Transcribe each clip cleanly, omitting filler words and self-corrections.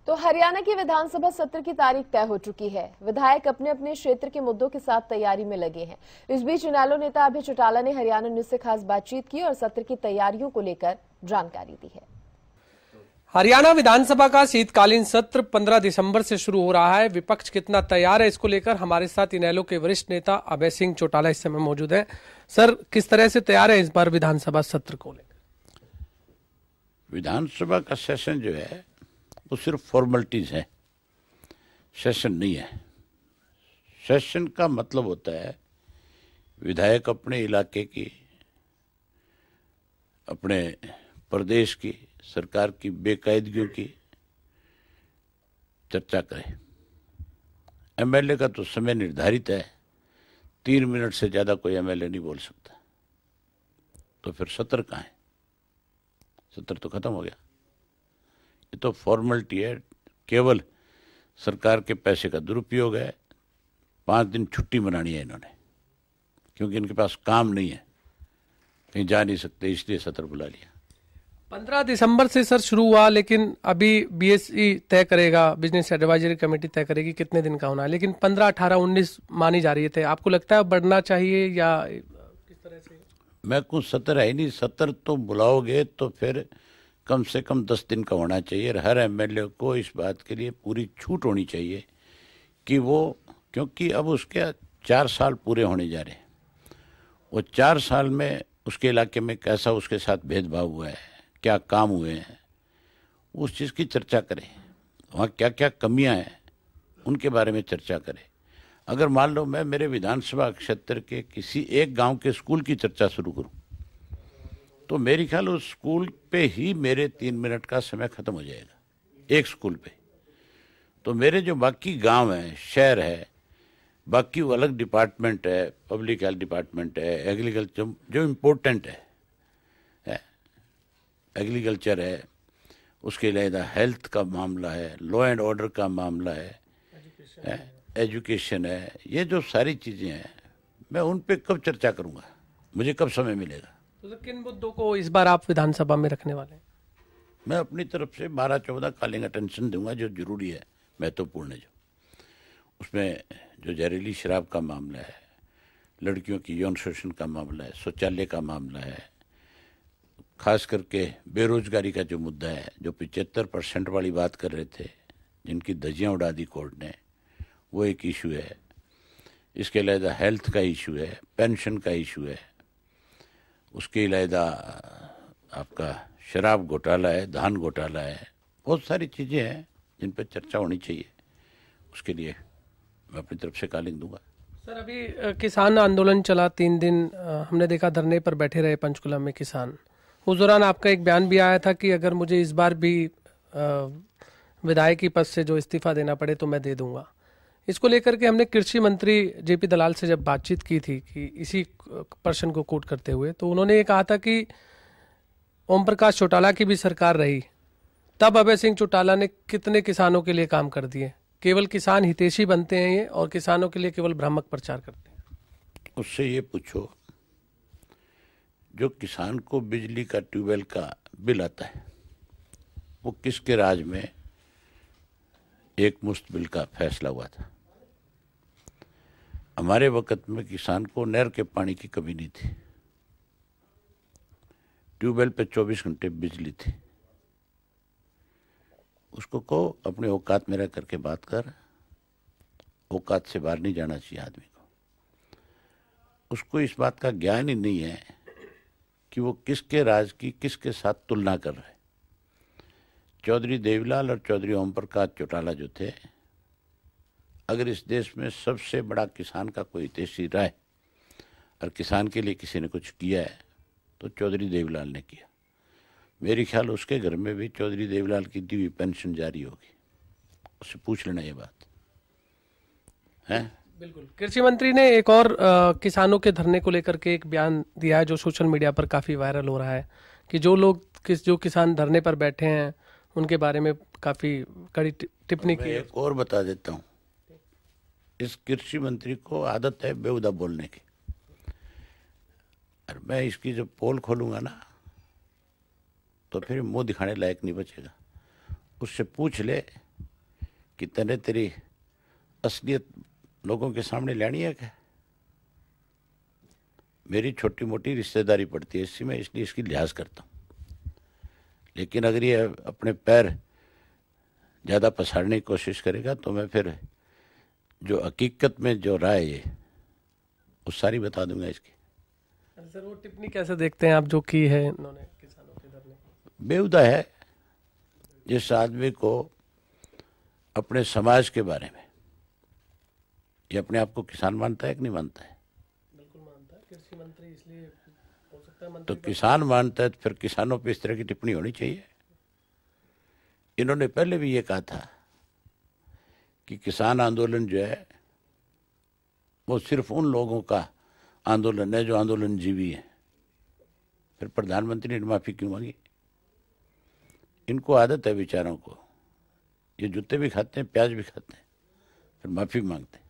तो हरियाणा की विधानसभा सत्र की तारीख तय हो चुकी है। विधायक अपने अपने क्षेत्र के मुद्दों के साथ तैयारी में लगे हैं। इस बीच इनेलो नेता अभय चौटाला ने हरियाणा न्यूज से खास बातचीत की और सत्र की तैयारियों को लेकर जानकारी दी है। हरियाणा विधानसभा का शीतकालीन सत्र 15 दिसंबर से शुरू हो रहा है। विपक्ष कितना तैयार है, इसको लेकर हमारे साथ इनेलो के वरिष्ठ नेता अभय सिंह चौटाला इस समय मौजूद है। सर, किस तरह से तैयार है इस बार विधानसभा सत्र को लेकर? विधानसभा का सेशन जो है वो सिर्फ फॉर्मेलिटीज है, सेशन नहीं है। सेशन का मतलब होता है विधायक अपने इलाके की, अपने प्रदेश की सरकार की बेकायदगियों की चर्चा करे। एमएलए का तो समय निर्धारित है, 3 मिनट से ज्यादा कोई एमएलए नहीं बोल सकता। तो फिर सत्र कहाँ है? सत्र तो खत्म हो गया। ये तो फॉर्मेलिटी है, केवल सरकार के पैसे का दुरुपयोग है। 5 दिन छुट्टी मनानी है इन्होंने, क्योंकि इनके पास काम नहीं है, कहीं जा नहीं सकते, इसलिए सत्र बुला लिया। 15 दिसंबर से सर शुरू हुआ, लेकिन अभी बीएसई तय करेगा, बिजनेस एडवाइजरी कमेटी तय करेगी कितने दिन का होना है, लेकिन 15, 18, 19 मानी जा रही थे। आपको लगता है बढ़ना चाहिए या किस तरह से? मैं कुछ सत्र है ही नहीं। सत्र तो बुलाओगे तो फिर कम से कम 10 दिन का होना चाहिए और हर एमएलए को इस बात के लिए पूरी छूट होनी चाहिए कि वो, क्योंकि अब उसके 4 साल पूरे होने जा रहे हैं, वो 4 साल में उसके इलाके में कैसा उसके साथ भेदभाव हुआ है, क्या काम हुए हैं, उस चीज़ की चर्चा करें। वहाँ क्या क्या कमियां हैं उनके बारे में चर्चा करें। अगर मान लो मैं मेरे विधानसभा क्षेत्र के किसी एक गांव के स्कूल की चर्चा शुरू करूं तो मेरी ख्याल उस स्कूल पे ही मेरे 3 मिनट का समय खत्म हो जाएगा, एक स्कूल पे। तो मेरे जो बाकी गांव हैं, शहर है, बाकी वो अलग डिपार्टमेंट है, पब्लिक हेल्थ डिपार्टमेंट है, एग्रीकल्चर जो इम्पोर्टेंट है, एग्रीकल्चर है, उसके अलावा हेल्थ का मामला है, लॉ एंड ऑर्डर का मामला है, एजुकेशन है, ये जो सारी चीज़ें हैं मैं उन पे कब चर्चा करूंगा, मुझे कब समय मिलेगा? तो किन मुद्दों को इस बार आप विधानसभा में रखने वाले हैं? मैं अपनी तरफ से 12-14 कॉलिंग अटेंशन दूंगा जो जरूरी है, महत्वपूर्ण है। जो उसमें जो जहरीली शराब का मामला है, लड़कियों की यौन शोषण का मामला है, शौचालय का मामला है, खास करके बेरोजगारी का जो मुद्दा है, जो 75% वाली बात कर रहे थे, जिनकी धज्जियां उड़ा दी कोर्ट ने, वो एक इशू है। इसके अलावा हेल्थ का इशू है, पेंशन का इशू है, उसके अलावा आपका शराब घोटाला है, धान घोटाला है, बहुत सारी चीज़ें हैं जिन पर चर्चा होनी चाहिए। उसके लिए मैं अपनी तरफ से कॉलिंग दूंगा। सर, अभी किसान आंदोलन चला 3 दिन, हमने देखा धरने पर बैठे रहे पंचकुला में किसान। उस दौरान आपका एक बयान भी आया था कि अगर मुझे इस बार भी विधायक की पद से जो इस्तीफा देना पड़े तो मैं दे दूंगा। इसको लेकर के हमने कृषि मंत्री जेपी दलाल से जब बातचीत की थी कि इसी प्रश्न को कोट करते हुए, तो उन्होंने ये कहा था कि ओम प्रकाश चौटाला की भी सरकार रही, तब अभय सिंह चौटाला ने कितने किसानों के लिए काम कर दिए। केवल किसान हितैषी बनते हैं ये, और किसानों के लिए केवल भ्रामक प्रचार करते हैं। उससे ये पूछो, जो किसान को बिजली का ट्यूबवेल का बिल आता है, वो किसके राज में एक मुश्त बिल का फैसला हुआ था? हमारे वक्त में किसान को नहर के पानी की कमी नहीं थी, ट्यूबवेल पे 24 घंटे बिजली थी। उसको कहो अपने औकात में रह करके बात कर, औकात से बाहर नहीं जाना चाहिए आदमी को। उसको इस बात का ज्ञान ही नहीं है कि वो किसके राज की किसके साथ तुलना कर रहे। चौधरी देवीलाल और चौधरी ओम प्रकाश चौटाला जो थे, अगर इस देश में सबसे बड़ा किसान का कोई हितैषी रहा है और किसान के लिए किसी ने कुछ किया है तो चौधरी देवीलाल ने किया। मेरी ख्याल उसके घर में भी चौधरी देवीलाल की दी हुई पेंशन जारी होगी, उससे पूछ लेना ये बात है। बिल्कुल। कृषि मंत्री ने एक और किसानों के धरने को लेकर के एक बयान दिया है जो सोशल मीडिया पर काफी वायरल हो रहा है कि जो किसान धरने पर बैठे हैं उनके बारे में काफी कड़ी टिप्पणी की है। एक और बता देता हूँ, इस कृषि मंत्री को आदत है बेहुदा बोलने की, और मैं इसकी जब पोल खोलूंगा ना तो फिर मुंह दिखाने लायक नहीं बचेगा। उससे पूछ ले कि तने तेरी असलियत लोगों के सामने लानी है क्या? मेरी छोटी मोटी रिश्तेदारी पड़ती है इससे, मैं इसलिए इसकी लिहाज करता हूँ। लेकिन अगर ये अपने पैर ज़्यादा पसारने की कोशिश करेगा तो मैं फिर जो हकीकत में जो राय है वो सारी बता दूंगा इसकी। सर वो टिप्पणी कैसे देखते हैं आप जो की है इन्होंने किसानों के धरने? बेहुदा है। जिस आदमी को अपने समाज के बारे में, ये अपने आप को किसान मानता है कि नहीं मानता है? बिल्कुल मानता है, कृषि मंत्री इसलिए हो सकता है तो मंत्री। किसान मानता है तो फिर किसानों पे इस तरह की टिप्पणी होनी चाहिए। इन्होंने पहले भी ये कहा था कि किसान आंदोलन जो है वो सिर्फ उन लोगों का आंदोलन है जो आंदोलन जीवी है। फिर प्रधानमंत्री ने माफी क्यों मांगी? इनको आदत है बेचारों को, ये जूते भी खाते हैं, प्याज भी खाते हैं, फिर माफी मांगते हैं।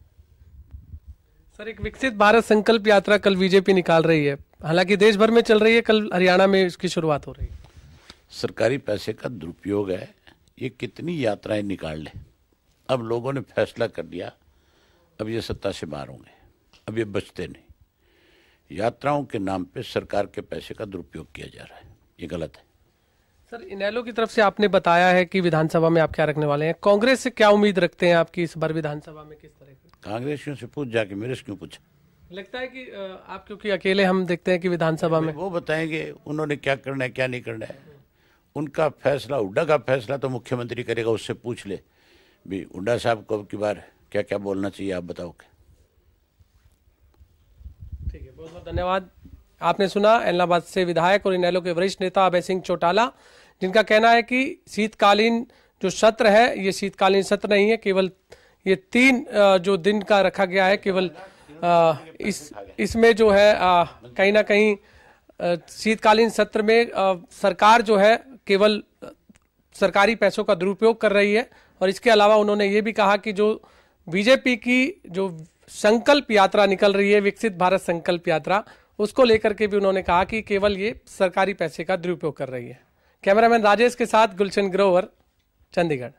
सर एक विकसित भारत संकल्प यात्रा कल बीजेपी निकाल रही है, हालांकि देश भर में चल रही है, कल हरियाणा में इसकी शुरुआत हो रही है। सरकारी पैसे का दुरुपयोग है। ये कितनी यात्राएं निकाल ले, अब लोगों ने फैसला कर लिया, अब ये सत्ता से बाहर होंगे, अब ये बचते नहीं। यात्राओं के नाम पे सरकार के पैसे का दुरुपयोग किया जा रहा है, ये गलत है। सर इनेलो की तरफ से आपने बताया है कि विधानसभा में आप क्या रखने वाले हैं, कांग्रेस से क्या उम्मीद रखते हैं आपकी इस बार विधानसभा में, किस तरह की? कांग्रेसियों से पूछ जाके, मेरे से क्यों पूछा? लगता है कि आप क्योंकि अकेले हम देखते हैं कि विधानसभा में वो बताएंगे उन्होंने क्या करना है क्या नहीं करना है। उनका फैसला, हुड्डा का फैसला तो मुख्यमंत्री करेगा, उससे पूछ ले भी हुड्डा साहब को अब की बार क्या क्या बोलना चाहिए, आप बताओ। ठीक है, बहुत बहुत धन्यवाद। आपने सुना एलनाबाद से विधायक और इनेलो के वरिष्ठ नेता अभय सिंह चौटाला, जिनका कहना है कि शीतकालीन जो सत्र है ये शीतकालीन सत्र नहीं है, केवल ये 3 जो दिन का रखा गया है, केवल इसमें जो है कहीं ना कहीं शीतकालीन सत्र में सरकार जो है केवल सरकारी पैसों का दुरुपयोग कर रही है। और इसके अलावा उन्होंने ये भी कहा कि जो बीजेपी की जो संकल्प यात्रा निकल रही है, विकसित भारत संकल्प यात्रा, उसको लेकर के भी उन्होंने कहा कि केवल ये सरकारी पैसे का दुरुपयोग कर रही है। कैमरामैन राजेश के साथ गुलशन ग्रोवर, चंडीगढ़।